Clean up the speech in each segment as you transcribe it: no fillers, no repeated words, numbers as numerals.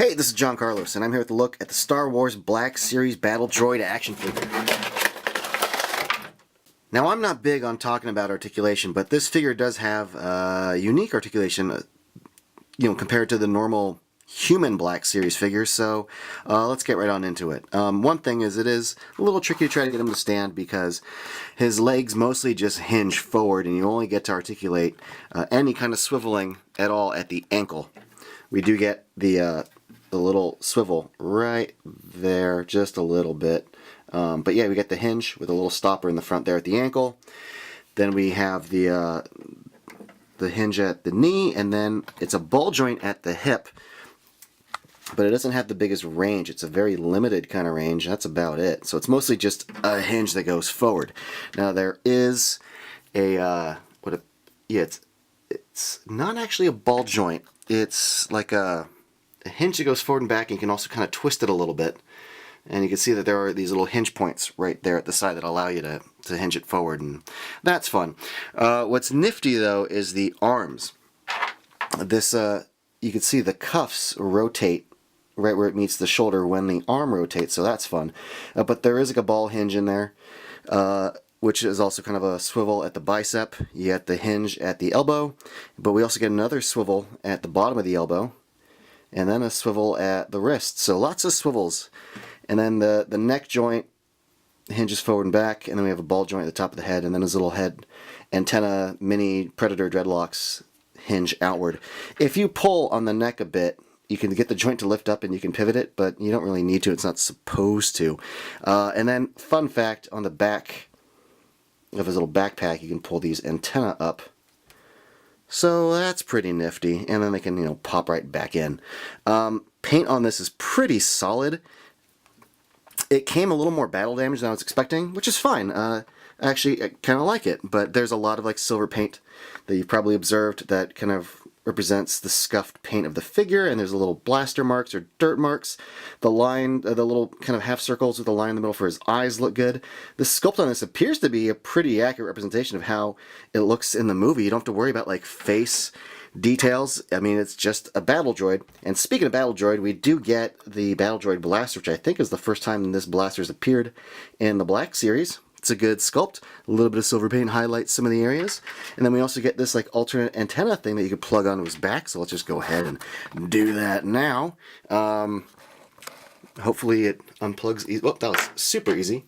Hey, this is John Carlos, and I'm here with a look at the Star Wars Black Series Battledroid action figure. Now, I'm not big on talking about articulation, but this figure does have unique articulation, compared to the normal human Black Series figures, so let's get right on into it. One thing is, it is a little tricky to try to get him to stand because his legs mostly just hinge forward, and you only get to articulate any kind of swiveling at all at the ankle. We do get the little swivel right there, just a little bit. But yeah, we get the hinge with a little stopper in the front there at the ankle. Then we have the hinge at the knee, and then it's a ball joint at the hip. But it doesn't have the biggest range. It's a very limited kind of range. That's about it. So it's mostly just a hinge that goes forward. Now there is it's not actually a ball joint. It's like a hinge that goes forward and back, and you can also kind of twist it a little bit. And you can see that there are these little hinge points right there at the side that allow you to hinge it forward, and that's fun. What's nifty though is the arms. This you can see the cuffs rotate right where it meets the shoulder when the arm rotates, so that's fun. But there is like a ball hinge in there, which is also kind of a swivel at the bicep. You get the hinge at the elbow, but we also get another swivel at the bottom of the elbow, and then a swivel at the wrist. So lots of swivels. And then the neck joint hinges forward and back, and then we have a ball joint at the top of the head, and then his little head antenna mini Predator dreadlocks hinge outward. If you pull on the neck a bit, you can get the joint to lift up and you can pivot it, but you don't really need to. It's not supposed to. And then, fun fact, on the back of his little backpack, you can pull these antenna up. So that's pretty nifty. And then they can, pop right back in. Paint on this is pretty solid. It came a little more battle damage than I was expecting, which is fine. Actually, I kind of like it, but there's a lot of silver paint that you've probably observed that kind of represents the scuffed paint of the figure, and there's a little blaster marks or dirt marks. The line, the little kind of half circles with the line in the middle for his eyes look good. The sculpt on this appears to be a pretty accurate representation of how it looks in the movie. You don't have to worry about face details. I mean, it's just a Battledroid. And speaking of Battledroid, we do get the Battledroid blaster, which I think is the first time this blaster's appeared in the Black Series. It's a good sculpt. A little bit of silver paint highlights some of the areas. And then we also get this alternate antenna thing that you can plug onto his back. So let's just go ahead and do that now. Hopefully it unplugs easy. Well, that was super easy.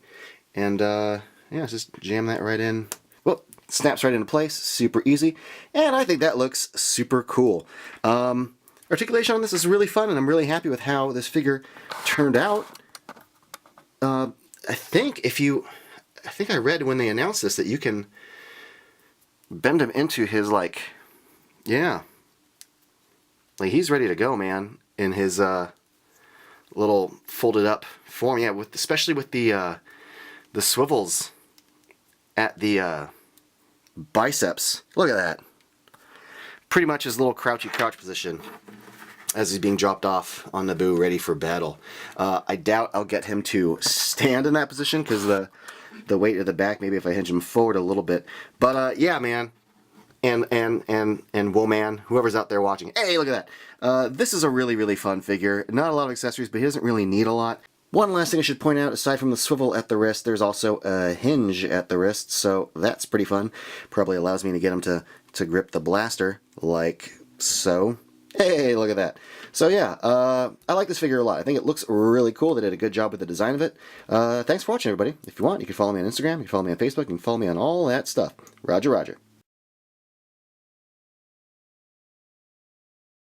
And yeah, just jam that right in. Well, snaps right into place. Super easy. And I think that looks super cool. Articulation on this is really fun, and I'm really happy with how this figure turned out. I think I read when they announced this that you can bend him into his, he's ready to go, man, in his little folded up form. Yeah, especially with the swivels at the biceps. Look at that. Pretty much his little crouchy crouch position as he's being dropped off on Naboo, ready for battle. I doubt I'll get him to stand in that position because the weight of the back, maybe if I hinge him forward a little bit. But yeah, man, and woman, whoever's out there watching, hey, look at that. This is a really, really fun figure. Not a lot of accessories, but he doesn't really need a lot. One last thing I should point out, aside from the swivel at the wrist, there's also a hinge at the wrist, so that's pretty fun. Probably allows me to get him to grip the blaster, like so. Hey, look at that. So yeah, I like this figure a lot. I think it looks really cool. They did a good job with the design of it. Thanks for watching, everybody. If you want, you can follow me on Instagram, you can follow me on Facebook, you can follow me on all that stuff. Roger, Roger.